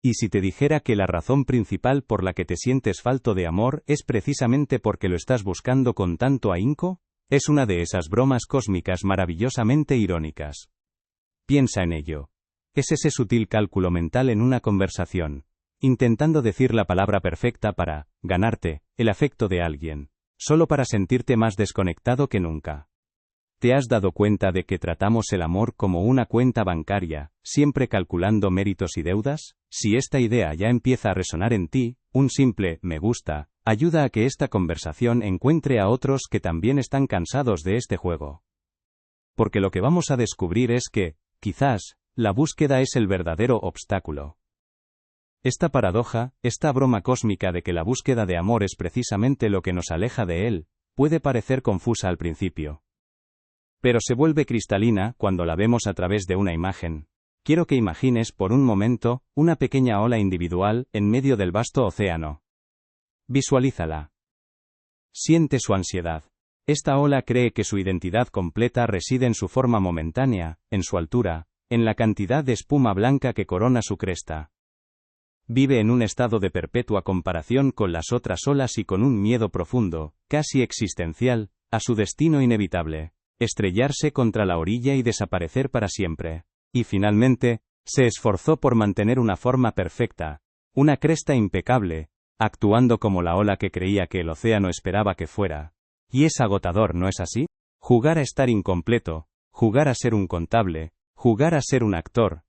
¿Y si te dijera que la razón principal por la que te sientes falto de amor es precisamente porque lo estás buscando con tanto ahínco? Es una de esas bromas cósmicas maravillosamente irónicas. Piensa en ello. Es ese sutil cálculo mental en una conversación, intentando decir la palabra perfecta para ganarte el afecto de alguien, solo para sentirte más desconectado que nunca. ¿Te has dado cuenta de que tratamos el amor como una cuenta bancaria, siempre calculando méritos y deudas? Si esta idea ya empieza a resonar en ti, un simple me gusta ayuda a que esta conversación encuentre a otros que también están cansados de este juego. Porque lo que vamos a descubrir es que, quizás, la búsqueda es el verdadero obstáculo. Esta paradoja, esta broma cósmica de que la búsqueda de amor es precisamente lo que nos aleja de él, puede parecer confusa al principio. Pero se vuelve cristalina cuando la vemos a través de una imagen. Quiero que imagines por un momento una pequeña ola individual en medio del vasto océano. Visualízala. Siente su ansiedad. Esta ola cree que su identidad completa reside en su forma momentánea, en su altura, en la cantidad de espuma blanca que corona su cresta. Vive en un estado de perpetua comparación con las otras olas y con un miedo profundo, casi existencial, a su destino inevitable. Estrellarse contra la orilla y desaparecer para siempre. Y finalmente, se esforzó por mantener una forma perfecta, una cresta impecable, actuando como la ola que creía que el océano esperaba que fuera. Y es agotador, ¿no es así? Jugar a estar incompleto, jugar a ser un contable, jugar a ser un actor.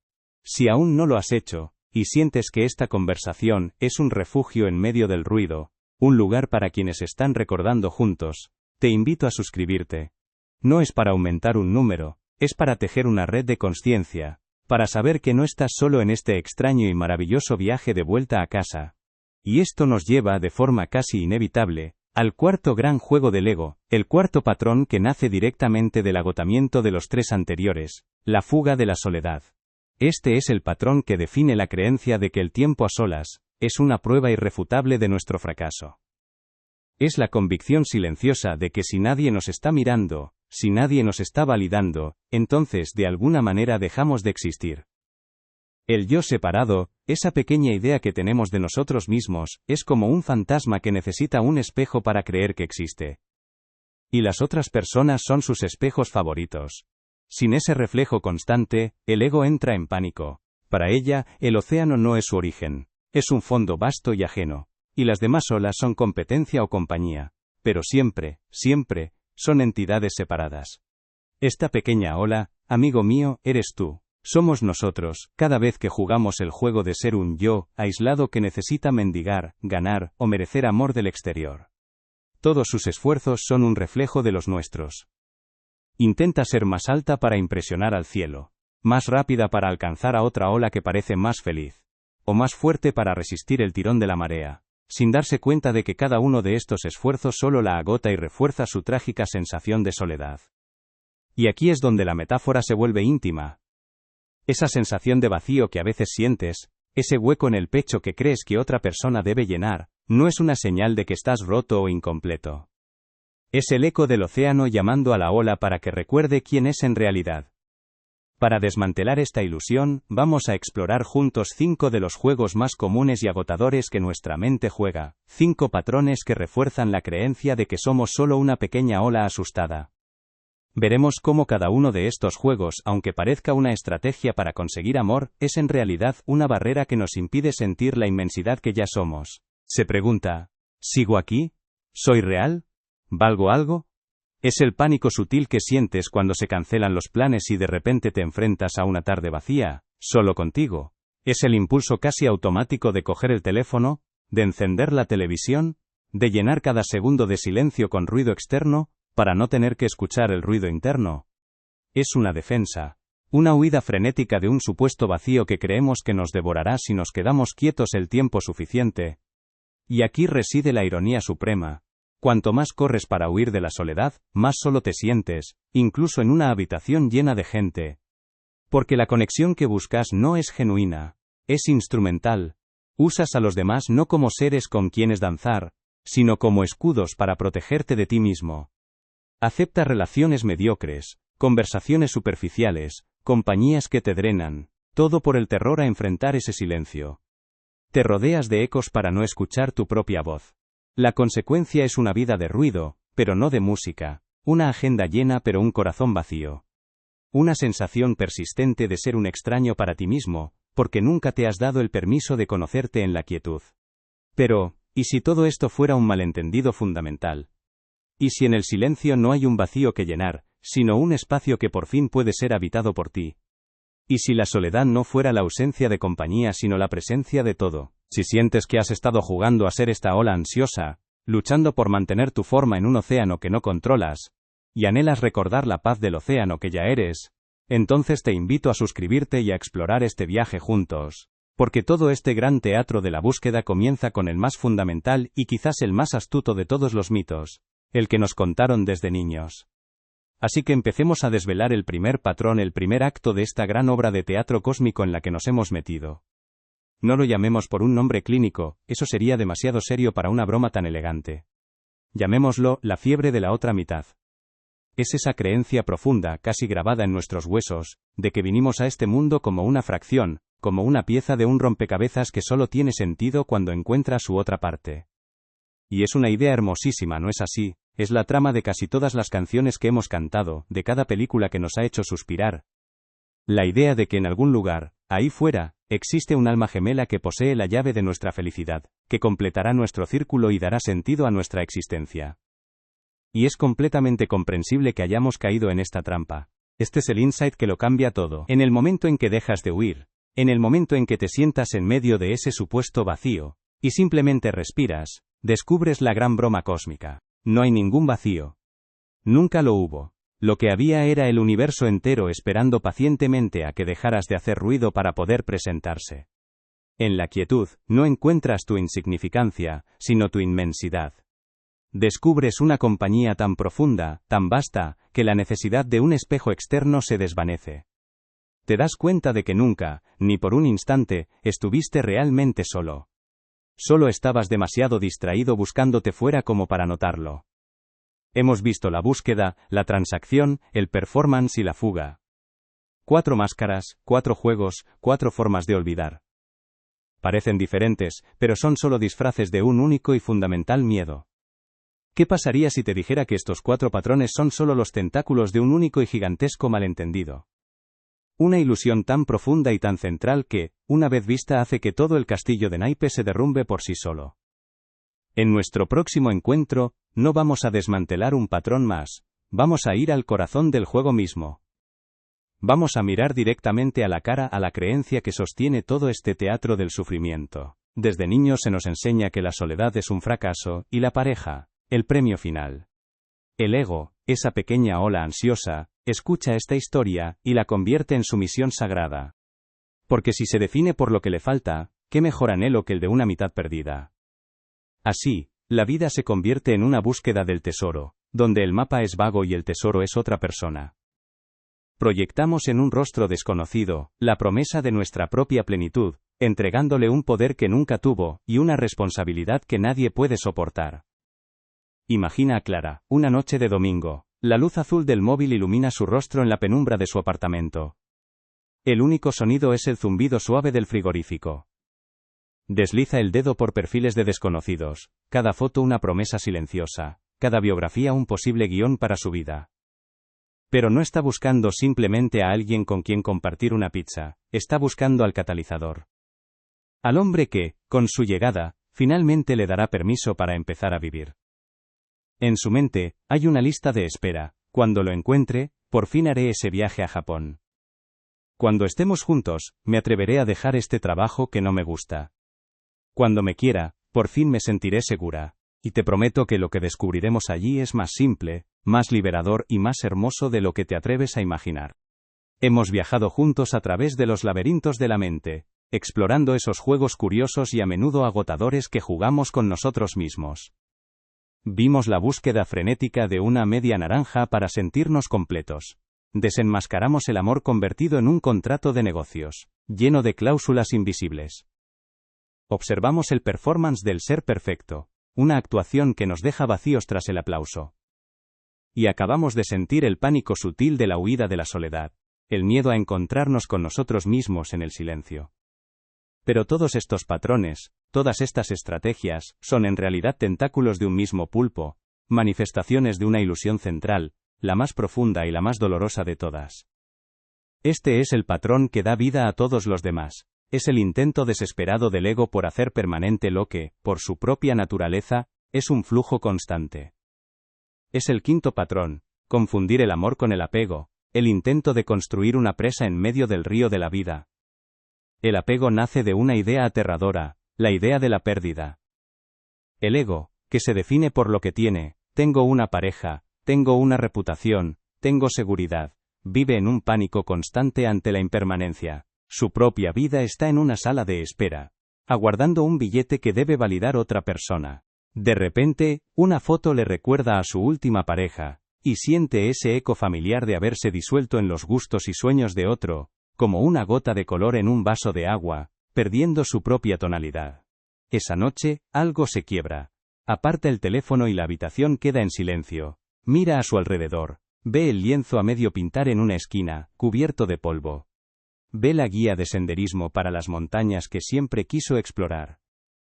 Si aún no lo has hecho, y sientes que esta conversación es un refugio en medio del ruido, un lugar para quienes están recordando juntos, te invito a suscribirte. No es para aumentar un número, es para tejer una red de conciencia, para saber que no estás solo en este extraño y maravilloso viaje de vuelta a casa. Y esto nos lleva, de forma casi inevitable, al cuarto gran juego del ego, el cuarto patrón que nace directamente del agotamiento de los tres anteriores, la fuga de la soledad. Este es el patrón que define la creencia de que el tiempo a solas es una prueba irrefutable de nuestro fracaso. Es la convicción silenciosa de que si nadie nos está mirando, si nadie nos está validando, entonces de alguna manera dejamos de existir. El yo separado, esa pequeña idea que tenemos de nosotros mismos, es como un fantasma que necesita un espejo para creer que existe. Y las otras personas son sus espejos favoritos. Sin ese reflejo constante, el ego entra en pánico. Para ella, el océano no es su origen. Es un fondo vasto y ajeno. Y las demás olas son competencia o compañía. Pero siempre, siempre, son entidades separadas. Esta pequeña ola, amigo mío, eres tú. Somos nosotros, cada vez que jugamos el juego de ser un yo, aislado que necesita mendigar, ganar o merecer amor del exterior. Todos sus esfuerzos son un reflejo de los nuestros. Intenta ser más alta para impresionar al cielo, más rápida para alcanzar a otra ola que parece más feliz, o más fuerte para resistir el tirón de la marea, sin darse cuenta de que cada uno de estos esfuerzos solo la agota y refuerza su trágica sensación de soledad. Y aquí es donde la metáfora se vuelve íntima. Esa sensación de vacío que a veces sientes, ese hueco en el pecho que crees que otra persona debe llenar, no es una señal de que estás roto o incompleto. Es el eco del océano llamando a la ola para que recuerde quién es en realidad. Para desmantelar esta ilusión, vamos a explorar juntos 5 de los juegos más comunes y agotadores que nuestra mente juega, 5 patrones que refuerzan la creencia de que somos solo una pequeña ola asustada. Veremos cómo cada uno de estos juegos, aunque parezca una estrategia para conseguir amor, es en realidad una barrera que nos impide sentir la inmensidad que ya somos. Se pregunta, ¿sigo aquí? ¿Soy real? ¿Valgo algo? Es el pánico sutil que sientes cuando se cancelan los planes y de repente te enfrentas a una tarde vacía, solo contigo. Es el impulso casi automático de coger el teléfono, de encender la televisión, de llenar cada segundo de silencio con ruido externo, para no tener que escuchar el ruido interno. Es una defensa, una huida frenética de un supuesto vacío que creemos que nos devorará si nos quedamos quietos el tiempo suficiente. Y aquí reside la ironía suprema. Cuanto más corres para huir de la soledad, más solo te sientes, incluso en una habitación llena de gente. Porque la conexión que buscas no es genuina, es instrumental. Usas a los demás no como seres con quienes danzar, sino como escudos para protegerte de ti mismo. Acepta relaciones mediocres, conversaciones superficiales, compañías que te drenan, todo por el terror a enfrentar ese silencio. Te rodeas de ecos para no escuchar tu propia voz. La consecuencia es una vida de ruido, pero no de música. Una agenda llena pero un corazón vacío. Una sensación persistente de ser un extraño para ti mismo, porque nunca te has dado el permiso de conocerte en la quietud. Pero, ¿y si todo esto fuera un malentendido fundamental? ¿Y si en el silencio no hay un vacío que llenar, sino un espacio que por fin puede ser habitado por ti? ¿Y si la soledad no fuera la ausencia de compañía sino la presencia de todo? Si sientes que has estado jugando a ser esta ola ansiosa, luchando por mantener tu forma en un océano que no controlas, y anhelas recordar la paz del océano que ya eres, entonces te invito a suscribirte y a explorar este viaje juntos, porque todo este gran teatro de la búsqueda comienza con el más fundamental y quizás el más astuto de todos los mitos, el que nos contaron desde niños. Así que empecemos a desvelar el primer patrón, el primer acto de esta gran obra de teatro cósmico en la que nos hemos metido. No lo llamemos por un nombre clínico, eso sería demasiado serio para una broma tan elegante. Llamémoslo la fiebre de la otra mitad. Es esa creencia profunda, casi grabada en nuestros huesos, de que vinimos a este mundo como una fracción, como una pieza de un rompecabezas que solo tiene sentido cuando encuentra su otra parte. Y es una idea hermosísima, ¿no es así? Es la trama de casi todas las canciones que hemos cantado, de cada película que nos ha hecho suspirar. La idea de que en algún lugar, ahí fuera, existe un alma gemela que posee la llave de nuestra felicidad, que completará nuestro círculo y dará sentido a nuestra existencia. Y es completamente comprensible que hayamos caído en esta trampa. Este es el insight que lo cambia todo. En el momento en que dejas de huir, en el momento en que te sientas en medio de ese supuesto vacío, y simplemente respiras, descubres la gran broma cósmica. No hay ningún vacío. Nunca lo hubo. Lo que había era el universo entero esperando pacientemente a que dejaras de hacer ruido para poder presentarse. En la quietud, no encuentras tu insignificancia, sino tu inmensidad. Descubres una compañía tan profunda, tan vasta, que la necesidad de un espejo externo se desvanece. Te das cuenta de que nunca, ni por un instante, estuviste realmente solo. Solo estabas demasiado distraído buscándote fuera como para notarlo. Hemos visto la búsqueda, la transacción, el performance y la fuga. 4 máscaras, 4 juegos, 4 formas de olvidar. Parecen diferentes, pero son solo disfraces de un único y fundamental miedo. ¿Qué pasaría si te dijera que estos 4 patrones son solo los tentáculos de un único y gigantesco malentendido? Una ilusión tan profunda y tan central que, una vez vista, hace que todo el castillo de naipes se derrumbe por sí solo. En nuestro próximo encuentro, no vamos a desmantelar un patrón más, vamos a ir al corazón del juego mismo. Vamos a mirar directamente a la cara a la creencia que sostiene todo este teatro del sufrimiento. Desde niños se nos enseña que la soledad es un fracaso, y la pareja, el premio final. El ego, esa pequeña ola ansiosa, escucha esta historia, y la convierte en su misión sagrada. Porque si se define por lo que le falta, ¿qué mejor anhelo que el de una mitad perdida? Así, la vida se convierte en una búsqueda del tesoro, donde el mapa es vago y el tesoro es otra persona. Proyectamos en un rostro desconocido, la promesa de nuestra propia plenitud, entregándole un poder que nunca tuvo, y una responsabilidad que nadie puede soportar. Imagina a Clara, una noche de domingo. La luz azul del móvil ilumina su rostro en la penumbra de su apartamento. El único sonido es el zumbido suave del frigorífico. Desliza el dedo por perfiles de desconocidos, cada foto una promesa silenciosa, cada biografía un posible guión para su vida. Pero no está buscando simplemente a alguien con quien compartir una pizza, está buscando al catalizador. Al hombre que, con su llegada, finalmente le dará permiso para empezar a vivir. En su mente, hay una lista de espera. Cuando lo encuentre, por fin haré ese viaje a Japón. Cuando estemos juntos, me atreveré a dejar este trabajo que no me gusta. Cuando me quiera, por fin me sentiré segura. Y te prometo que lo que descubriremos allí es más simple, más liberador y más hermoso de lo que te atreves a imaginar. Hemos viajado juntos a través de los laberintos de la mente, explorando esos juegos curiosos y a menudo agotadores que jugamos con nosotros mismos. Vimos la búsqueda frenética de una media naranja para sentirnos completos. Desenmascaramos el amor convertido en un contrato de negocios, lleno de cláusulas invisibles. Observamos el performance del ser perfecto, una actuación que nos deja vacíos tras el aplauso. Y acabamos de sentir el pánico sutil de la huida de la soledad, el miedo a encontrarnos con nosotros mismos en el silencio. Pero todos estos patrones, todas estas estrategias, son en realidad tentáculos de un mismo pulpo, manifestaciones de una ilusión central, la más profunda y la más dolorosa de todas. Este es el patrón que da vida a todos los demás. Es el intento desesperado del ego por hacer permanente lo que, por su propia naturaleza, es un flujo constante. Es el quinto patrón, confundir el amor con el apego, el intento de construir una presa en medio del río de la vida. El apego nace de una idea aterradora, la idea de la pérdida. El ego, que se define por lo que tiene, tengo una pareja, tengo una reputación, tengo seguridad, vive en un pánico constante ante la impermanencia. Su propia vida está en una sala de espera, aguardando un billete que debe validar otra persona. De repente, una foto le recuerda a su última pareja, y siente ese eco familiar de haberse disuelto en los gustos y sueños de otro, como una gota de color en un vaso de agua, perdiendo su propia tonalidad. Esa noche, algo se quiebra. Aparta el teléfono y la habitación queda en silencio. Mira a su alrededor. Ve el lienzo a medio pintar en una esquina, cubierto de polvo. Ve la guía de senderismo para las montañas que siempre quiso explorar.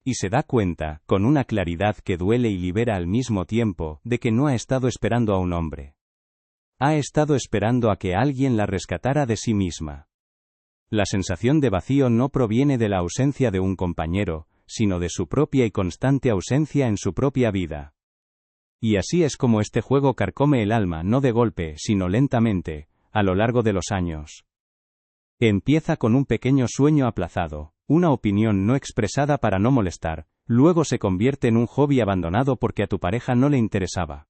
Y se da cuenta, con una claridad que duele y libera al mismo tiempo, de que no ha estado esperando a un hombre. Ha estado esperando a que alguien la rescatara de sí misma. La sensación de vacío no proviene de la ausencia de un compañero, sino de su propia y constante ausencia en su propia vida. Y así es como este juego carcome el alma no de golpe, sino lentamente, a lo largo de los años. Empieza con un pequeño sueño aplazado, una opinión no expresada para no molestar, luego se convierte en un hobby abandonado porque a tu pareja no le interesaba.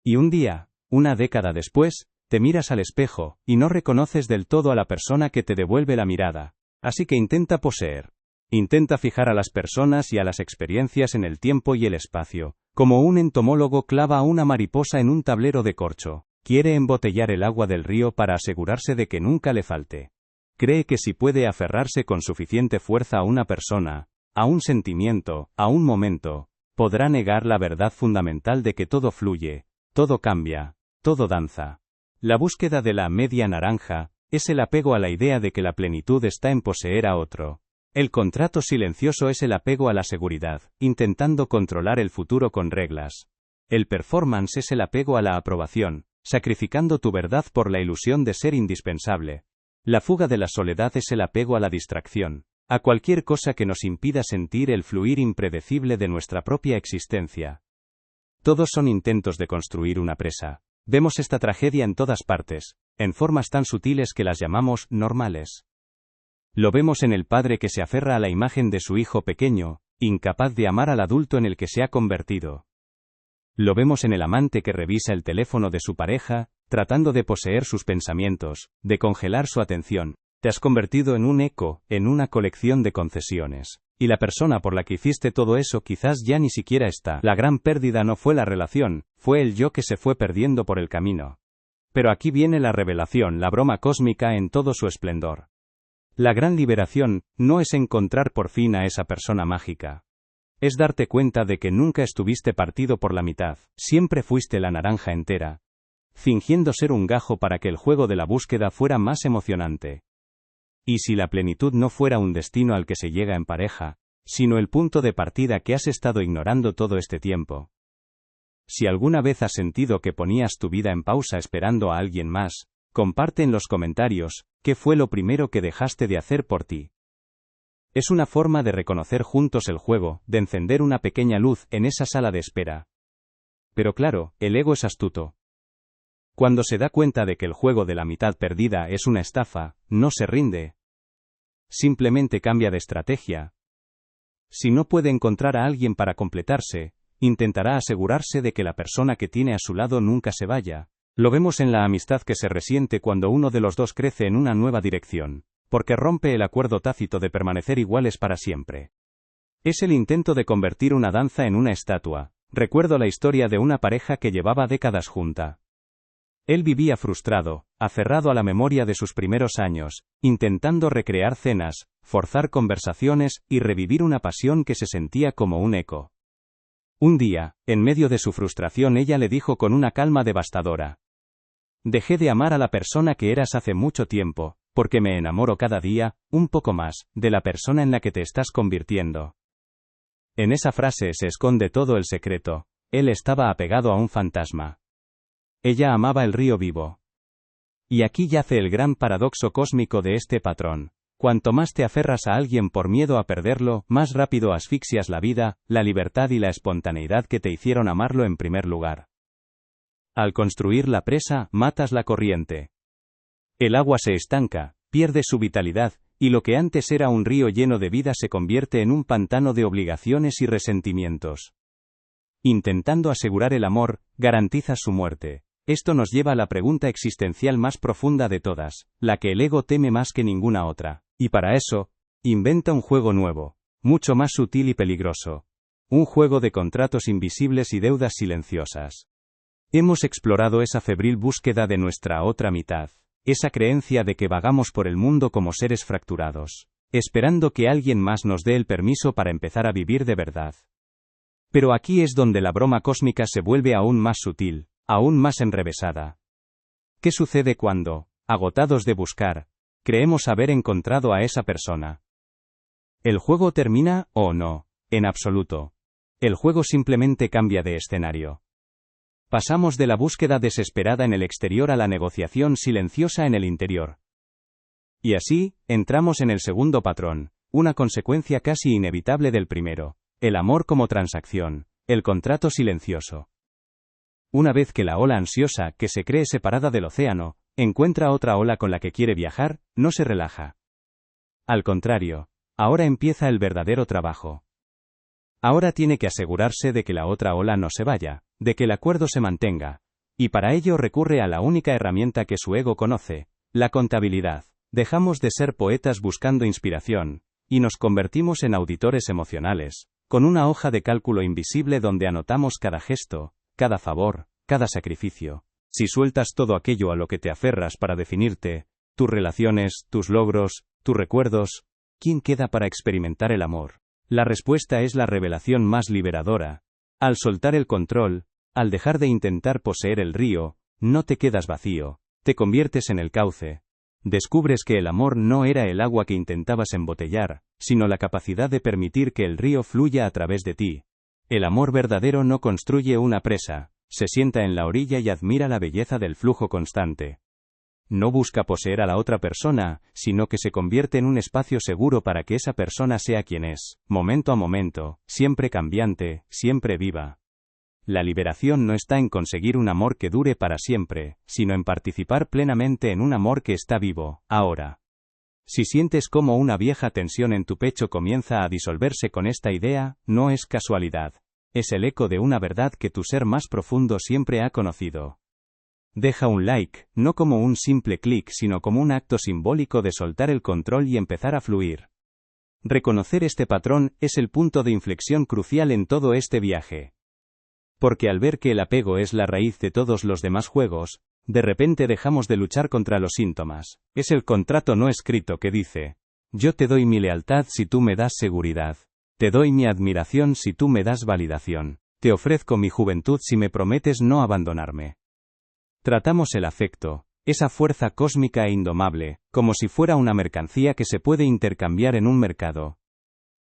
Y un día, una década después, te miras al espejo, y no reconoces del todo a la persona que te devuelve la mirada, así que intenta poseer. Intenta fijar a las personas y a las experiencias en el tiempo y el espacio, como un entomólogo clava a una mariposa en un tablero de corcho. Quiere embotellar el agua del río para asegurarse de que nunca le falte. Cree que si puede aferrarse con suficiente fuerza a una persona, a un sentimiento, a un momento, podrá negar la verdad fundamental de que todo fluye, todo cambia, todo danza. La búsqueda de la media naranja es el apego a la idea de que la plenitud está en poseer a otro. El contrato silencioso es el apego a la seguridad, intentando controlar el futuro con reglas. El performance es el apego a la aprobación, sacrificando tu verdad por la ilusión de ser indispensable. La fuga de la soledad es el apego a la distracción, a cualquier cosa que nos impida sentir el fluir impredecible de nuestra propia existencia. Todos son intentos de construir una presa. Vemos esta tragedia en todas partes, en formas tan sutiles que las llamamos normales. Lo vemos en el padre que se aferra a la imagen de su hijo pequeño, incapaz de amar al adulto en el que se ha convertido. Lo vemos en el amante que revisa el teléfono de su pareja, tratando de poseer sus pensamientos, de congelar su atención. Te has convertido en un eco, en una colección de concesiones. Y la persona por la que hiciste todo eso quizás ya ni siquiera está. La gran pérdida no fue la relación, fue el yo que se fue perdiendo por el camino. Pero aquí viene la revelación, la broma cósmica en todo su esplendor. La gran liberación no es encontrar por fin a esa persona mágica. Es darte cuenta de que nunca estuviste partido por la mitad, siempre fuiste la naranja entera, fingiendo ser un gajo para que el juego de la búsqueda fuera más emocionante. Y si la plenitud no fuera un destino al que se llega en pareja, sino el punto de partida que has estado ignorando todo este tiempo. Si alguna vez has sentido que ponías tu vida en pausa esperando a alguien más, comparte en los comentarios, ¿qué fue lo primero que dejaste de hacer por ti? Es una forma de reconocer juntos el juego, de encender una pequeña luz en esa sala de espera. Pero claro, el ego es astuto. Cuando se da cuenta de que el juego de la mitad perdida es una estafa, no se rinde. Simplemente cambia de estrategia. Si no puede encontrar a alguien para completarse, intentará asegurarse de que la persona que tiene a su lado nunca se vaya. Lo vemos en la amistad que se resiente cuando uno de los dos crece en una nueva dirección, porque rompe el acuerdo tácito de permanecer iguales para siempre. Es el intento de convertir una danza en una estatua. Recuerdo la historia de una pareja que llevaba décadas junta. Él vivía frustrado, aferrado a la memoria de sus primeros años, intentando recrear cenas, forzar conversaciones y revivir una pasión que se sentía como un eco. Un día, en medio de su frustración, ella le dijo con una calma devastadora: «Dejé de amar a la persona que eras hace mucho tiempo, porque me enamoro cada día, un poco más, de la persona en la que te estás convirtiendo. En esa frase se esconde todo el secreto. Él estaba apegado a un fantasma. Ella amaba el río vivo. Y aquí yace el gran paradoxo cósmico de este patrón. Cuanto más te aferras a alguien por miedo a perderlo, más rápido asfixias la vida, la libertad y la espontaneidad que te hicieron amarlo en primer lugar. Al construir la presa, matas la corriente. El agua se estanca, pierde su vitalidad, y lo que antes era un río lleno de vida se convierte en un pantano de obligaciones y resentimientos. Intentando asegurar el amor, garantizas su muerte. Esto nos lleva a la pregunta existencial más profunda de todas, la que el ego teme más que ninguna otra. Y para eso, inventa un juego nuevo, mucho más sutil y peligroso. Un juego de contratos invisibles y deudas silenciosas. Hemos explorado esa febril búsqueda de nuestra otra mitad, esa creencia de que vagamos por el mundo como seres fracturados, esperando que alguien más nos dé el permiso para empezar a vivir de verdad. Pero aquí es donde la broma cósmica se vuelve aún más sutil, aún más enrevesada. ¿Qué sucede cuando, agotados de buscar, creemos haber encontrado a esa persona? ¿El juego termina, o no? En absoluto. El juego simplemente cambia de escenario. Pasamos de la búsqueda desesperada en el exterior a la negociación silenciosa en el interior. Y así, entramos en el segundo patrón, una consecuencia casi inevitable del primero, el amor como transacción, el contrato silencioso. Una vez que la ola ansiosa, que se cree separada del océano, encuentra otra ola con la que quiere viajar, no se relaja. Al contrario, ahora empieza el verdadero trabajo. Ahora tiene que asegurarse de que la otra ola no se vaya, de que el acuerdo se mantenga, y para ello recurre a la única herramienta que su ego conoce, la contabilidad. Dejamos de ser poetas buscando inspiración, y nos convertimos en auditores emocionales, con una hoja de cálculo invisible donde anotamos cada gesto, cada favor, cada sacrificio. Si sueltas todo aquello a lo que te aferras para definirte, tus relaciones, tus logros, tus recuerdos, ¿quién queda para experimentar el amor? La respuesta es la revelación más liberadora. Al soltar el control, al dejar de intentar poseer el río, no te quedas vacío, te conviertes en el cauce. Descubres que el amor no era el agua que intentabas embotellar, sino la capacidad de permitir que el río fluya a través de ti. El amor verdadero no construye una presa, se sienta en la orilla y admira la belleza del flujo constante. No busca poseer a la otra persona, sino que se convierte en un espacio seguro para que esa persona sea quien es, momento a momento, siempre cambiante, siempre viva. La liberación no está en conseguir un amor que dure para siempre, sino en participar plenamente en un amor que está vivo, ahora. Si sientes cómo una vieja tensión en tu pecho comienza a disolverse con esta idea, no es casualidad. Es el eco de una verdad que tu ser más profundo siempre ha conocido. Deja un like, no como un simple clic sino como un acto simbólico de soltar el control y empezar a fluir. Reconocer este patrón es el punto de inflexión crucial en todo este viaje. Porque al ver que el apego es la raíz de todos los demás juegos, de repente dejamos de luchar contra los síntomas. Es el contrato no escrito que dice: yo te doy mi lealtad si tú me das seguridad. Te doy mi admiración si tú me das validación. Te ofrezco mi juventud si me prometes no abandonarme. Tratamos el afecto, esa fuerza cósmica e indomable, como si fuera una mercancía que se puede intercambiar en un mercado.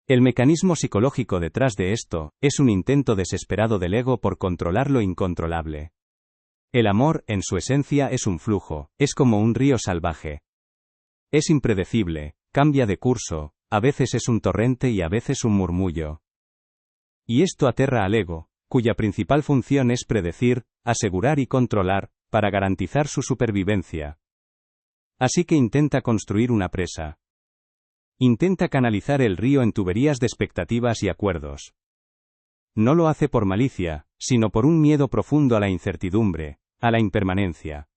El mecanismo psicológico detrás de esto, es un intento desesperado del ego por controlar lo incontrolable. El amor, en su esencia, es un flujo, es como un río salvaje. Es impredecible, cambia de curso, a veces es un torrente y a veces un murmullo. Y esto aterra al ego, cuya principal función es predecir, asegurar y controlar, para garantizar su supervivencia. Así que intenta construir una presa. Intenta canalizar el río en tuberías de expectativas y acuerdos. No lo hace por malicia, sino por un miedo profundo a la incertidumbre, a la impermanencia.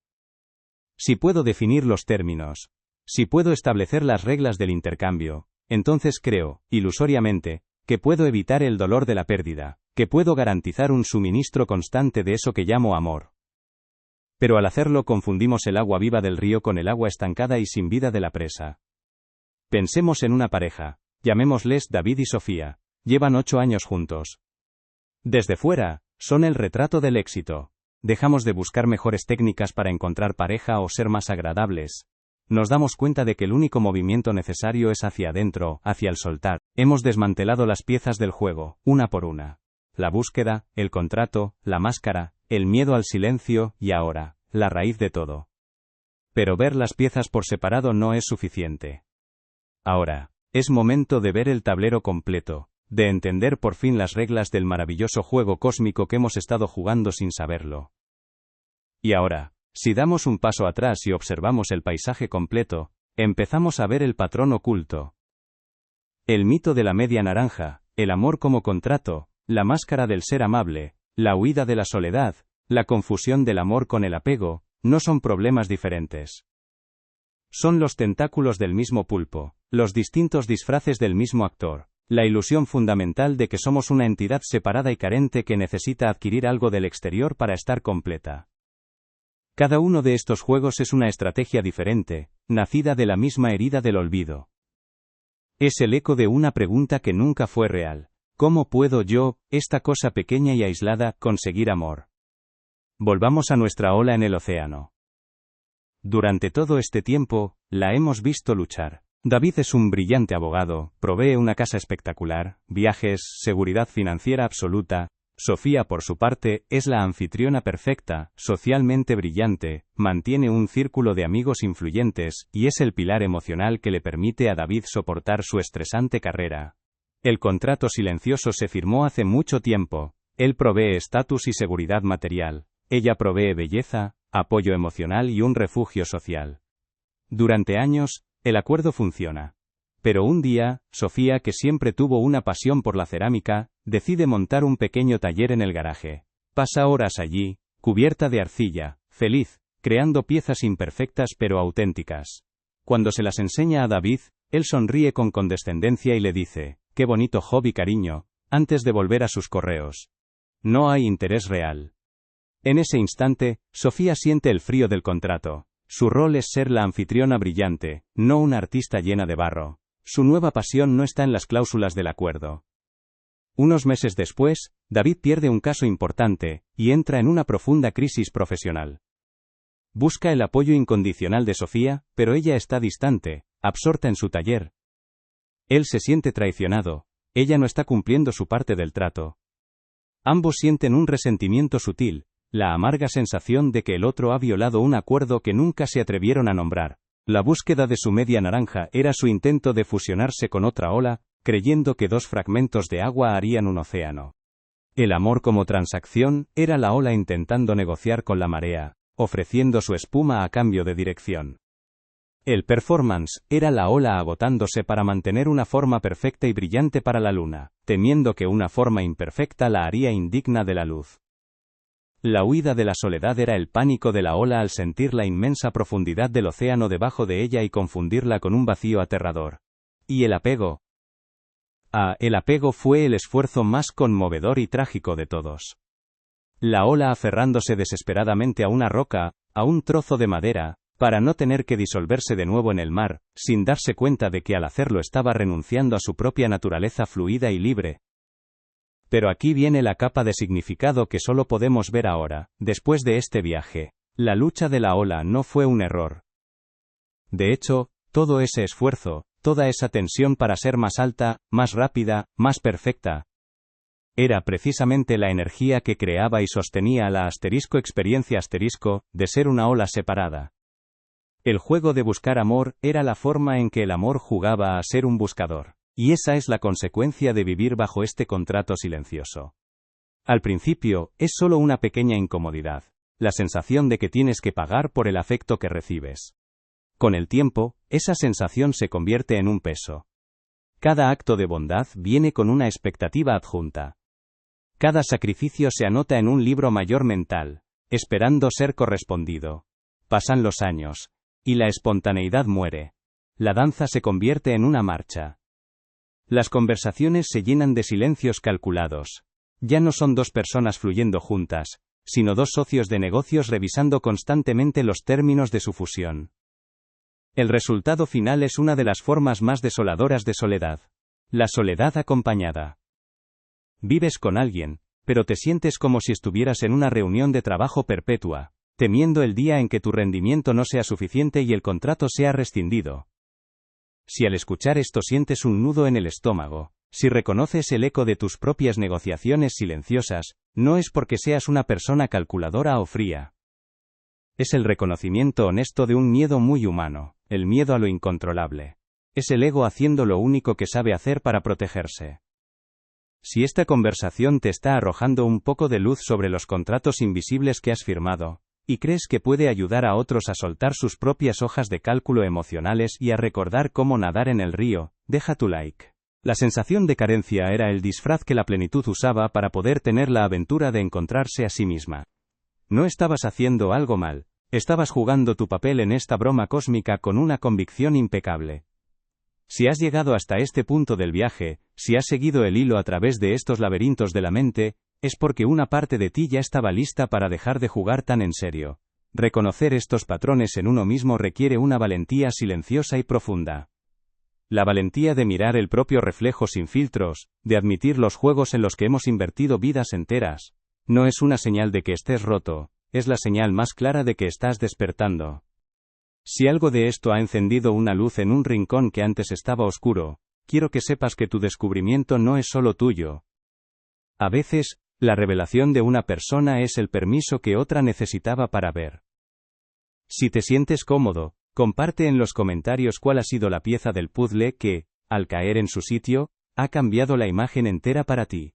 Si puedo definir los términos, si puedo establecer las reglas del intercambio, entonces creo, ilusoriamente, que puedo evitar el dolor de la pérdida, que puedo garantizar un suministro constante de eso que llamo amor. Pero al hacerlo confundimos el agua viva del río con el agua estancada y sin vida de la presa. Pensemos en una pareja, llamémosles David y Sofía, llevan 8 años juntos. Desde fuera, son el retrato del éxito. Dejamos de buscar mejores técnicas para encontrar pareja o ser más agradables. Nos damos cuenta de que el único movimiento necesario es hacia adentro, hacia el soltar. Hemos desmantelado las piezas del juego, una por una. La búsqueda, el contrato, la máscara, el miedo al silencio, y ahora, la raíz de todo. Pero ver las piezas por separado no es suficiente. Ahora, es momento de ver el tablero completo, de entender por fin las reglas del maravilloso juego cósmico que hemos estado jugando sin saberlo. Y ahora, si damos un paso atrás y observamos el paisaje completo, empezamos a ver el patrón oculto. El mito de la media naranja, el amor como contrato, la máscara del ser amable, la huida de la soledad, la confusión del amor con el apego, no son problemas diferentes. Son los tentáculos del mismo pulpo, los distintos disfraces del mismo actor, la ilusión fundamental de que somos una entidad separada y carente que necesita adquirir algo del exterior para estar completa. Cada uno de estos juegos es una estrategia diferente, nacida de la misma herida del olvido. Es el eco de una pregunta que nunca fue real. ¿Cómo puedo yo, esta cosa pequeña y aislada, conseguir amor? Volvamos a nuestra ola en el océano. Durante todo este tiempo, la hemos visto luchar. David es un brillante abogado, provee una casa espectacular, viajes, seguridad financiera absoluta. Sofía, por su parte, es la anfitriona perfecta, socialmente brillante, mantiene un círculo de amigos influyentes, y es el pilar emocional que le permite a David soportar su estresante carrera. El contrato silencioso se firmó hace mucho tiempo. Él provee estatus y seguridad material. Ella provee belleza, apoyo emocional y un refugio social. Durante años, el acuerdo funciona. Pero un día, Sofía, que siempre tuvo una pasión por la cerámica, decide montar un pequeño taller en el garaje. Pasa horas allí, cubierta de arcilla, feliz, creando piezas imperfectas pero auténticas. Cuando se las enseña a David, él sonríe con condescendencia y le dice: «Qué bonito hobby, cariño», antes de volver a sus correos. No hay interés real. En ese instante, Sofía siente el frío del contrato. Su rol es ser la anfitriona brillante, no una artista llena de barro. Su nueva pasión no está en las cláusulas del acuerdo. Unos meses después, David pierde un caso importante, y entra en una profunda crisis profesional. Busca el apoyo incondicional de Sofía, pero ella está distante, absorta en su taller. Él se siente traicionado, ella no está cumpliendo su parte del trato. Ambos sienten un resentimiento sutil, la amarga sensación de que el otro ha violado un acuerdo que nunca se atrevieron a nombrar. La búsqueda de su media naranja era su intento de fusionarse con otra ola, creyendo que dos fragmentos de agua harían un océano. El amor como transacción era la ola intentando negociar con la marea, ofreciendo su espuma a cambio de dirección. El performance era la ola agotándose para mantener una forma perfecta y brillante para la luna, temiendo que una forma imperfecta la haría indigna de la luz. La huida de la soledad era el pánico de la ola al sentir la inmensa profundidad del océano debajo de ella y confundirla con un vacío aterrador. ¿Y el apego? El apego fue el esfuerzo más conmovedor y trágico de todos. La ola aferrándose desesperadamente a una roca, a un trozo de madera, para no tener que disolverse de nuevo en el mar, sin darse cuenta de que al hacerlo estaba renunciando a su propia naturaleza fluida y libre. Pero aquí viene la capa de significado que solo podemos ver ahora, después de este viaje. La lucha de la ola no fue un error. De hecho, todo ese esfuerzo, toda esa tensión para ser más alta, más rápida, más perfecta, era precisamente la energía que creaba y sostenía la experiencia de ser una ola separada. El juego de buscar amor era la forma en que el amor jugaba a ser un buscador. Y esa es la consecuencia de vivir bajo este contrato silencioso. Al principio, es solo una pequeña incomodidad, la sensación de que tienes que pagar por el afecto que recibes. Con el tiempo, esa sensación se convierte en un peso. Cada acto de bondad viene con una expectativa adjunta. Cada sacrificio se anota en un libro mayor mental, esperando ser correspondido. Pasan los años, y la espontaneidad muere. La danza se convierte en una marcha. Las conversaciones se llenan de silencios calculados. Ya no son dos personas fluyendo juntas, sino dos socios de negocios revisando constantemente los términos de su fusión. El resultado final es una de las formas más desoladoras de soledad. La soledad acompañada. Vives con alguien, pero te sientes como si estuvieras en una reunión de trabajo perpetua. temiendo el día en que tu rendimiento no sea suficiente y el contrato sea rescindido. Si al escuchar esto sientes un nudo en el estómago, si reconoces el eco de tus propias negociaciones silenciosas, no es porque seas una persona calculadora o fría. Es el reconocimiento honesto de un miedo muy humano, el miedo a lo incontrolable. Es el ego haciendo lo único que sabe hacer para protegerse. Si esta conversación te está arrojando un poco de luz sobre los contratos invisibles que has firmado, y crees que puede ayudar a otros a soltar sus propias hojas de cálculo emocionales y a recordar cómo nadar en el río, deja tu like. La sensación de carencia era el disfraz que la plenitud usaba para poder tener la aventura de encontrarse a sí misma. No estabas haciendo algo mal, estabas jugando tu papel en esta broma cósmica con una convicción impecable. Si has llegado hasta este punto del viaje, si has seguido el hilo a través de estos laberintos de la mente, es porque una parte de ti ya estaba lista para dejar de jugar tan en serio. Reconocer estos patrones en uno mismo requiere una valentía silenciosa y profunda. La valentía de mirar el propio reflejo sin filtros, de admitir los juegos en los que hemos invertido vidas enteras, no es una señal de que estés roto, es la señal más clara de que estás despertando. Si algo de esto ha encendido una luz en un rincón que antes estaba oscuro, quiero que sepas que tu descubrimiento no es solo tuyo. A veces, la revelación de una persona es el permiso que otra necesitaba para ver. Si te sientes cómodo, comparte en los comentarios cuál ha sido la pieza del puzzle que, al caer en su sitio, ha cambiado la imagen entera para ti.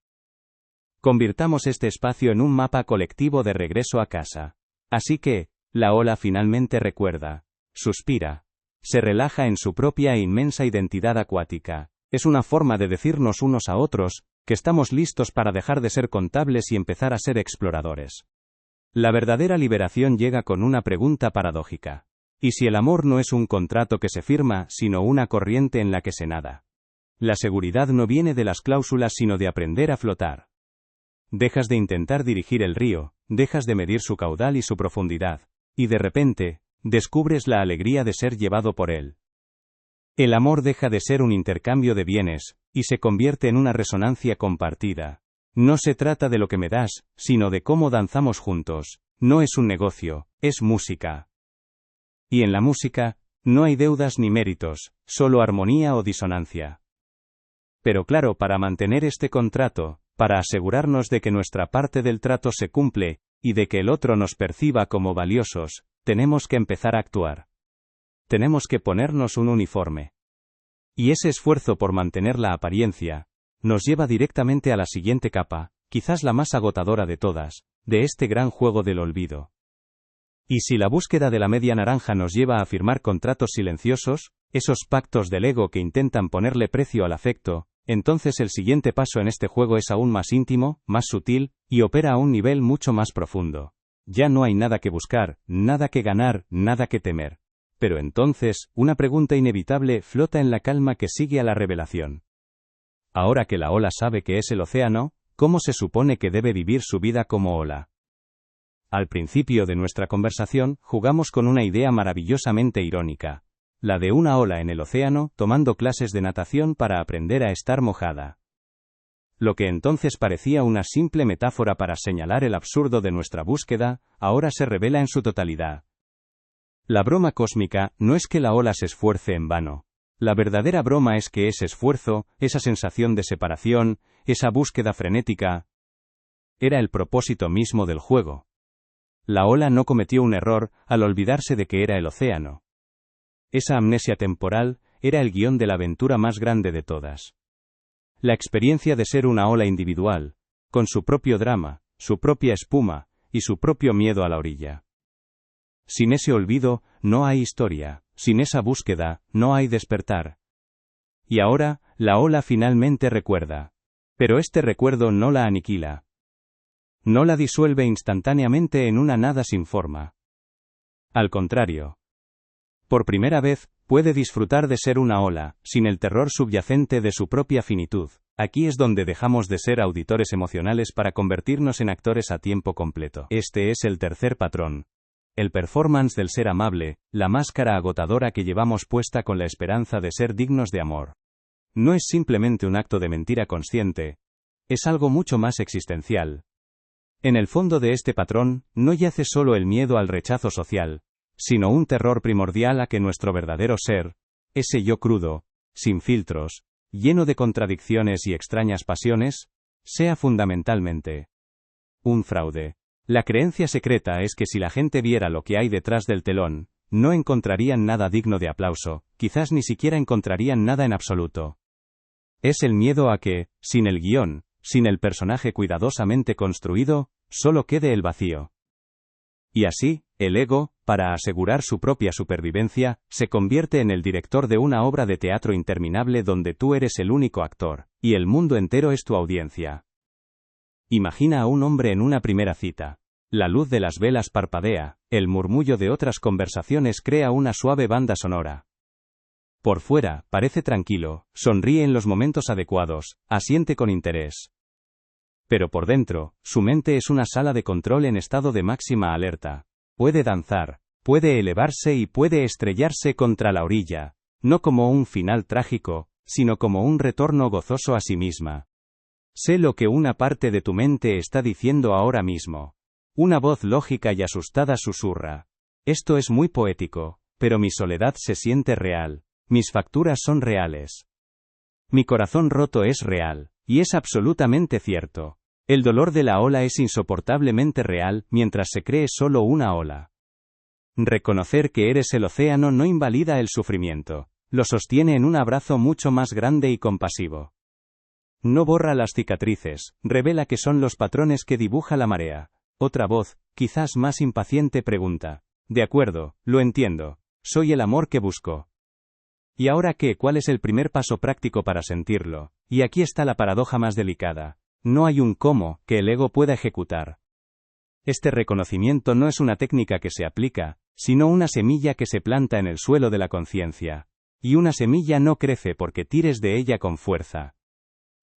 Convirtamos este espacio en un mapa colectivo de regreso a casa. Así que, la ola finalmente recuerda, suspira, se relaja en su propia e inmensa identidad acuática. Es una forma de decirnos unos a otros, que estamos listos para dejar de ser contables y empezar a ser exploradores. La verdadera liberación llega con una pregunta paradójica. ¿Y si el amor no es un contrato que se firma, sino una corriente en la que se nada? La seguridad no viene de las cláusulas sino de aprender a flotar. Dejas de intentar dirigir el río, dejas de medir su caudal y su profundidad, y de repente, descubres la alegría de ser llevado por él. El amor deja de ser un intercambio de bienes, y se convierte en una resonancia compartida. No se trata de lo que me das, sino de cómo danzamos juntos. No es un negocio, es música. Y en la música, no hay deudas ni méritos, solo armonía o disonancia. Pero claro, para mantener este contrato, para asegurarnos de que nuestra parte del trato se cumple, y de que el otro nos perciba como valiosos, tenemos que empezar a actuar. Tenemos que ponernos un uniforme. Y ese esfuerzo por mantener la apariencia, nos lleva directamente a la siguiente capa, quizás la más agotadora de todas, de este gran juego del olvido. Y si la búsqueda de la media naranja nos lleva a firmar contratos silenciosos, esos pactos del ego que intentan ponerle precio al afecto, entonces el siguiente paso en este juego es aún más íntimo, más sutil, y opera a un nivel mucho más profundo. Ya no hay nada que buscar, nada que ganar, nada que temer. Pero entonces, una pregunta inevitable flota en la calma que sigue a la revelación. Ahora que la ola sabe que es el océano, ¿cómo se supone que debe vivir su vida como ola? Al principio de nuestra conversación, jugamos con una idea maravillosamente irónica. La de una ola en el océano, tomando clases de natación para aprender a estar mojada. Lo que entonces parecía una simple metáfora para señalar el absurdo de nuestra búsqueda, ahora se revela en su totalidad. La broma cósmica no es que la ola se esfuerce en vano. La verdadera broma es que ese esfuerzo, esa sensación de separación, esa búsqueda frenética, era el propósito mismo del juego. La ola no cometió un error al olvidarse de que era el océano. Esa amnesia temporal era el guión de la aventura más grande de todas. La experiencia de ser una ola individual, con su propio drama, su propia espuma, y su propio miedo a la orilla. Sin ese olvido, no hay historia, sin esa búsqueda, no hay despertar. Y ahora, la ola finalmente recuerda. Pero este recuerdo no la aniquila. No la disuelve instantáneamente en una nada sin forma. Al contrario. Por primera vez, puede disfrutar de ser una ola, sin el terror subyacente de su propia finitud. Aquí es donde dejamos de ser auditores emocionales para convertirnos en actores a tiempo completo. Este es el tercer patrón. El performance del ser amable, la máscara agotadora que llevamos puesta con la esperanza de ser dignos de amor. No es simplemente un acto de mentira consciente. Es algo mucho más existencial. En el fondo de este patrón, no yace solo el miedo al rechazo social, sino un terror primordial a que nuestro verdadero ser, ese yo crudo, sin filtros, lleno de contradicciones y extrañas pasiones, sea fundamentalmente un fraude. La creencia secreta es que si la gente viera lo que hay detrás del telón, no encontrarían nada digno de aplauso, quizás ni siquiera encontrarían nada en absoluto. Es el miedo a que, sin el guión, sin el personaje cuidadosamente construido, solo quede el vacío. Y así, el ego, para asegurar su propia supervivencia, se convierte en el director de una obra de teatro interminable donde tú eres el único actor, y el mundo entero es tu audiencia. Imagina a un hombre en una primera cita. La luz de las velas parpadea, el murmullo de otras conversaciones crea una suave banda sonora. Por fuera, parece tranquilo, sonríe en los momentos adecuados, asiente con interés. Pero por dentro, su mente es una sala de control en estado de máxima alerta. Puede danzar, puede elevarse y puede estrellarse contra la orilla, no como un final trágico, sino como un retorno gozoso a sí misma. Sé lo que una parte de tu mente está diciendo ahora mismo. Una voz lógica y asustada susurra. Esto es muy poético, pero mi soledad se siente real, mis facturas son reales. Mi corazón roto es real, y es absolutamente cierto. El dolor de la ola es insoportablemente real, mientras se cree solo una ola. Reconocer que eres el océano no invalida el sufrimiento, lo sostiene en un abrazo mucho más grande y compasivo. No borra las cicatrices, revela que son los patrones que dibuja la marea. Otra voz, quizás más impaciente, pregunta. De acuerdo, lo entiendo. Soy el amor que busco. ¿Y ahora qué? ¿Cuál es el primer paso práctico para sentirlo? Y aquí está la paradoja más delicada. No hay un cómo que el ego pueda ejecutar. Este reconocimiento no es una técnica que se aplica, sino una semilla que se planta en el suelo de la conciencia. Y una semilla no crece porque tires de ella con fuerza.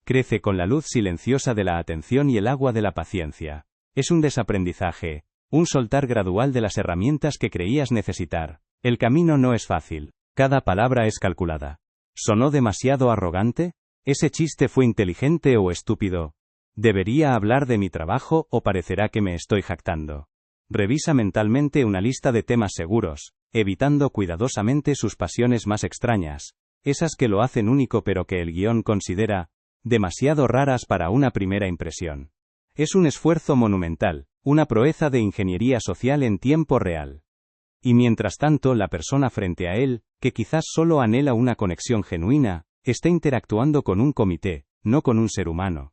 Crece con la luz silenciosa de la atención y el agua de la paciencia. Es un desaprendizaje, un soltar gradual de las herramientas que creías necesitar. El camino no es fácil. Cada palabra es calculada. ¿Sonó demasiado arrogante? ¿Ese chiste fue inteligente o estúpido? ¿Debería hablar de mi trabajo o parecerá que me estoy jactando? Revisa mentalmente una lista de temas seguros, evitando cuidadosamente sus pasiones más extrañas, esas que lo hacen único pero que el guión considera demasiado raras para una primera impresión. Es un esfuerzo monumental, una proeza de ingeniería social en tiempo real. Y mientras tanto la persona frente a él, que quizás solo anhela una conexión genuina, está interactuando con un comité, no con un ser humano.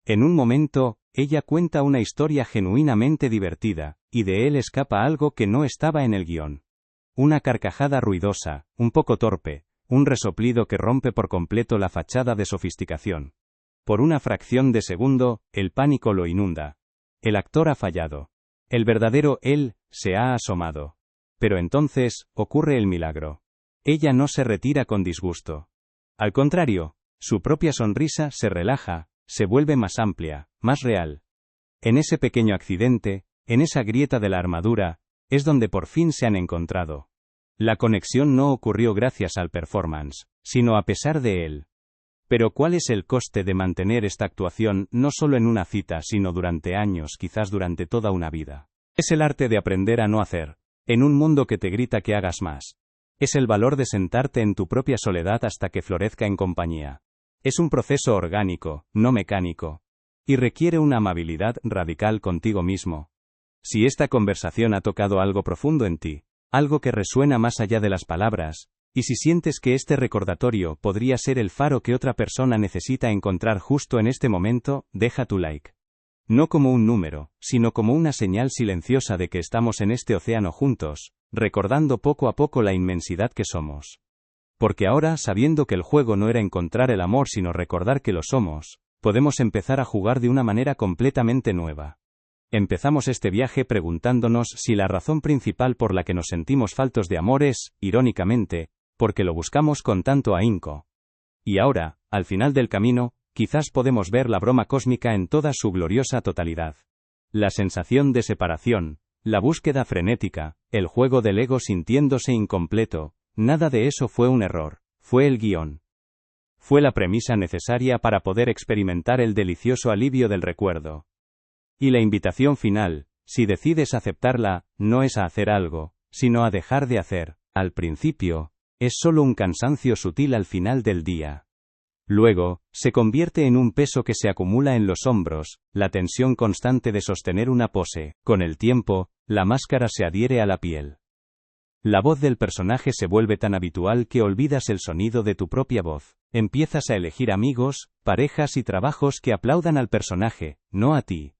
En un momento, ella cuenta una historia genuinamente divertida, y de él escapa algo que no estaba en el guión. Una carcajada ruidosa, un poco torpe, un resoplido que rompe por completo la fachada de sofisticación. Por una fracción de segundo, el pánico lo inunda. El actor ha fallado. El verdadero él se ha asomado. Pero entonces, ocurre el milagro. Ella no se retira con disgusto. Al contrario, su propia sonrisa se relaja, se vuelve más amplia, más real. En ese pequeño accidente, en esa grieta de la armadura, es donde por fin se han encontrado. La conexión no ocurrió gracias al performance, sino a pesar de él. Pero ¿cuál es el coste de mantener esta actuación no solo en una cita sino durante años, quizás durante toda una vida? Es el arte de aprender a no hacer, en un mundo que te grita que hagas más. Es el valor de sentarte en tu propia soledad hasta que florezca en compañía. Es un proceso orgánico, no mecánico. Y requiere una amabilidad radical contigo mismo. Si esta conversación ha tocado algo profundo en ti, algo que resuena más allá de las palabras, y si sientes que este recordatorio podría ser el faro que otra persona necesita encontrar justo en este momento, deja tu like. No como un número, sino como una señal silenciosa de que estamos en este océano juntos, recordando poco a poco la inmensidad que somos. Porque ahora, sabiendo que el juego no era encontrar el amor sino recordar que lo somos, podemos empezar a jugar de una manera completamente nueva. Empezamos este viaje preguntándonos si la razón principal por la que nos sentimos faltos de amor es, irónicamente, porque lo buscamos con tanto ahínco. Y ahora, al final del camino, quizás podemos ver la broma cósmica en toda su gloriosa totalidad. La sensación de separación, la búsqueda frenética, el juego del ego sintiéndose incompleto, nada de eso fue un error, fue el guión. Fue la premisa necesaria para poder experimentar el delicioso alivio del recuerdo. Y la invitación final, si decides aceptarla, no es a hacer algo, sino a dejar de hacer. Al principio, es solo un cansancio sutil al final del día. Luego, se convierte en un peso que se acumula en los hombros, la tensión constante de sostener una pose. Con el tiempo, la máscara se adhiere a la piel. La voz del personaje se vuelve tan habitual que olvidas el sonido de tu propia voz. Empiezas a elegir amigos, parejas y trabajos que aplaudan al personaje, no a ti.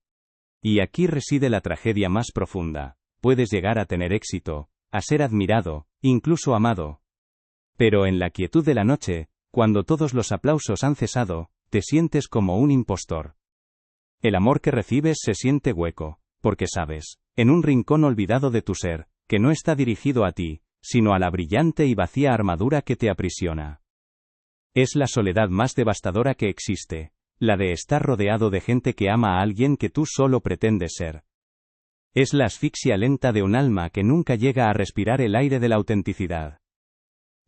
Y aquí reside la tragedia más profunda. Puedes llegar a tener éxito, a ser admirado, incluso amado. Pero en la quietud de la noche, cuando todos los aplausos han cesado, te sientes como un impostor. El amor que recibes se siente hueco, porque sabes, en un rincón olvidado de tu ser, que no está dirigido a ti, sino a la brillante y vacía armadura que te aprisiona. Es la soledad más devastadora que existe, la de estar rodeado de gente que ama a alguien que tú solo pretendes ser. Es la asfixia lenta de un alma que nunca llega a respirar el aire de la autenticidad.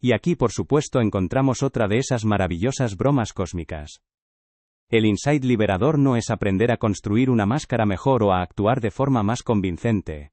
Y aquí por supuesto encontramos otra de esas maravillosas bromas cósmicas. El insight liberador no es aprender a construir una máscara mejor o a actuar de forma más convincente.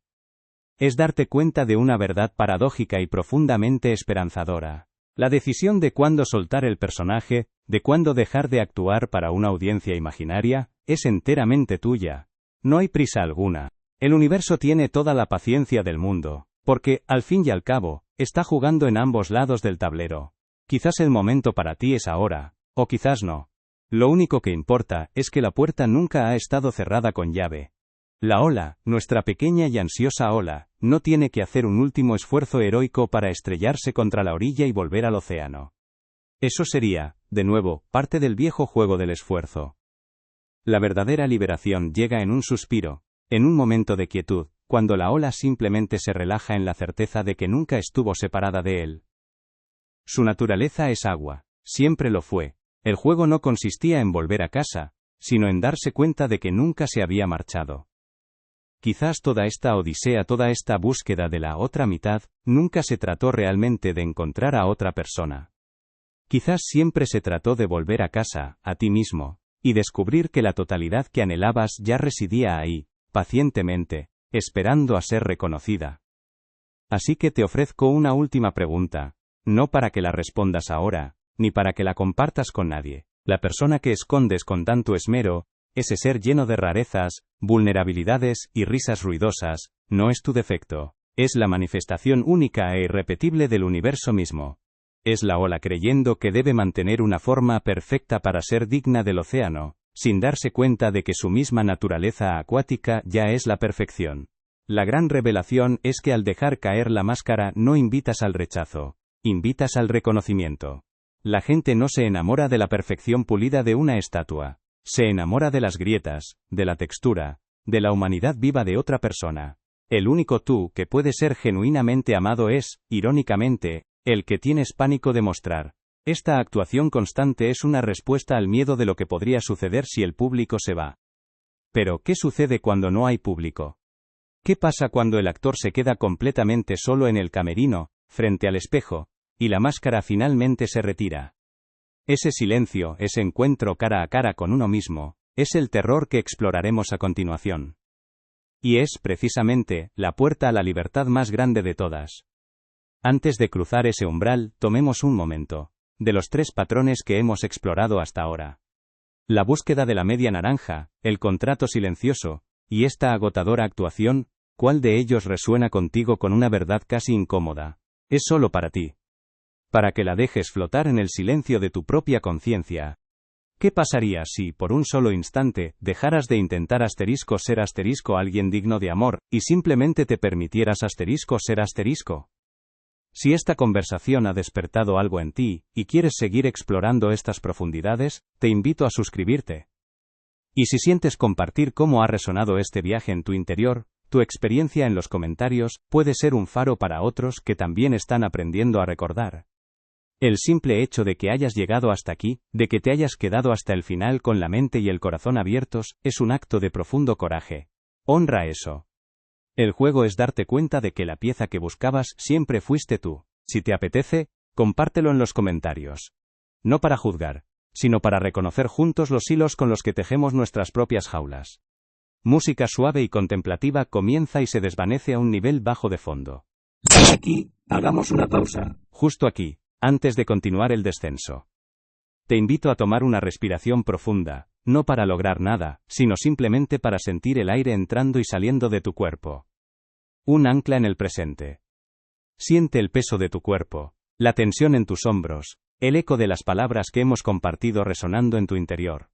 Es darte cuenta de una verdad paradójica y profundamente esperanzadora. La decisión de cuándo soltar el personaje, de cuándo dejar de actuar para una audiencia imaginaria, es enteramente tuya. No hay prisa alguna. El universo tiene toda la paciencia del mundo, porque, al fin y al cabo, está jugando en ambos lados del tablero. Quizás el momento para ti es ahora, o quizás no. Lo único que importa es que la puerta nunca ha estado cerrada con llave. La ola, nuestra pequeña y ansiosa ola, no tiene que hacer un último esfuerzo heroico para estrellarse contra la orilla y volver al océano. Eso sería, de nuevo, parte del viejo juego del esfuerzo. La verdadera liberación llega en un suspiro, en un momento de quietud, cuando la ola simplemente se relaja en la certeza de que nunca estuvo separada de él. Su naturaleza es agua, siempre lo fue. El juego no consistía en volver a casa, sino en darse cuenta de que nunca se había marchado. Quizás toda esta odisea, toda esta búsqueda de la otra mitad, nunca se trató realmente de encontrar a otra persona. Quizás siempre se trató de volver a casa, a ti mismo, y descubrir que la totalidad que anhelabas ya residía ahí, pacientemente, esperando a ser reconocida. Así que te ofrezco una última pregunta, no para que la respondas ahora, ni para que la compartas con nadie. La persona que escondes con tanto esmero, ese ser lleno de rarezas, vulnerabilidades y risas ruidosas, no es tu defecto, es la manifestación única e irrepetible del universo mismo. Es la ola creyendo que debe mantener una forma perfecta para ser digna del océano, sin darse cuenta de que su misma naturaleza acuática ya es la perfección. La gran revelación es que al dejar caer la máscara no invitas al rechazo, invitas al reconocimiento. La gente no se enamora de la perfección pulida de una estatua. Se enamora de las grietas, de la textura, de la humanidad viva de otra persona. El único tú que puede ser genuinamente amado es, irónicamente, el que tienes pánico de mostrar. Esta actuación constante es una respuesta al miedo de lo que podría suceder si el público se va. Pero, ¿qué sucede cuando no hay público? ¿Qué pasa cuando el actor se queda completamente solo en el camerino, frente al espejo, y la máscara finalmente se retira? Ese silencio, ese encuentro cara a cara con uno mismo, es el terror que exploraremos a continuación. Y es, precisamente, la puerta a la libertad más grande de todas. Antes de cruzar ese umbral, tomemos un momento. De los 3 patrones que hemos explorado hasta ahora. La búsqueda de la media naranja, el contrato silencioso, y esta agotadora actuación, ¿cuál de ellos resuena contigo con una verdad casi incómoda? Es solo para ti. Para que la dejes flotar en el silencio de tu propia conciencia. ¿Qué pasaría si, por un solo instante, dejaras de intentar ser alguien digno de amor, y simplemente te permitieras ser asterisco? Si esta conversación ha despertado algo en ti, y quieres seguir explorando estas profundidades, te invito a suscribirte. Y si sientes compartir cómo ha resonado este viaje en tu interior, tu experiencia en los comentarios puede ser un faro para otros que también están aprendiendo a recordar. El simple hecho de que hayas llegado hasta aquí, de que te hayas quedado hasta el final con la mente y el corazón abiertos, es un acto de profundo coraje. Honra eso. El juego es darte cuenta de que la pieza que buscabas siempre fuiste tú. Si te apetece, compártelo en los comentarios. No para juzgar, sino para reconocer juntos los hilos con los que tejemos nuestras propias jaulas. Música suave y contemplativa comienza y se desvanece a un nivel bajo de fondo. Aquí, hagamos una pausa. Justo aquí, antes de continuar el descenso. Te invito a tomar una respiración profunda, no para lograr nada, sino simplemente para sentir el aire entrando y saliendo de tu cuerpo. Un ancla en el presente. Siente el peso de tu cuerpo, la tensión en tus hombros, el eco de las palabras que hemos compartido resonando en tu interior.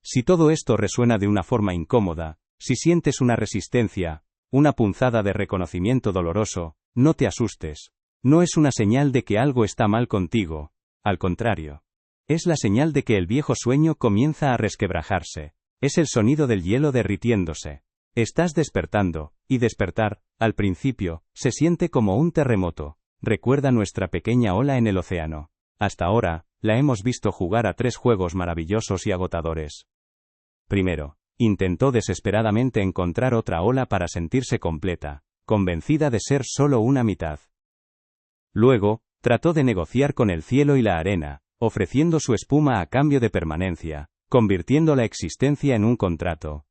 Si todo esto resuena de una forma incómoda, si sientes una resistencia, una punzada de reconocimiento doloroso, no te asustes. No es una señal de que algo está mal contigo, al contrario. Es la señal de que el viejo sueño comienza a resquebrajarse. Es el sonido del hielo derritiéndose. Estás despertando, y despertar, al principio, se siente como un terremoto. Recuerda nuestra pequeña ola en el océano. Hasta ahora, la hemos visto jugar a 3 juegos maravillosos y agotadores. Primero, intentó desesperadamente encontrar otra ola para sentirse completa, convencida de ser solo una mitad. Luego, trató de negociar con el cielo y la arena, ofreciendo su espuma a cambio de permanencia, convirtiendo la existencia en un contrato,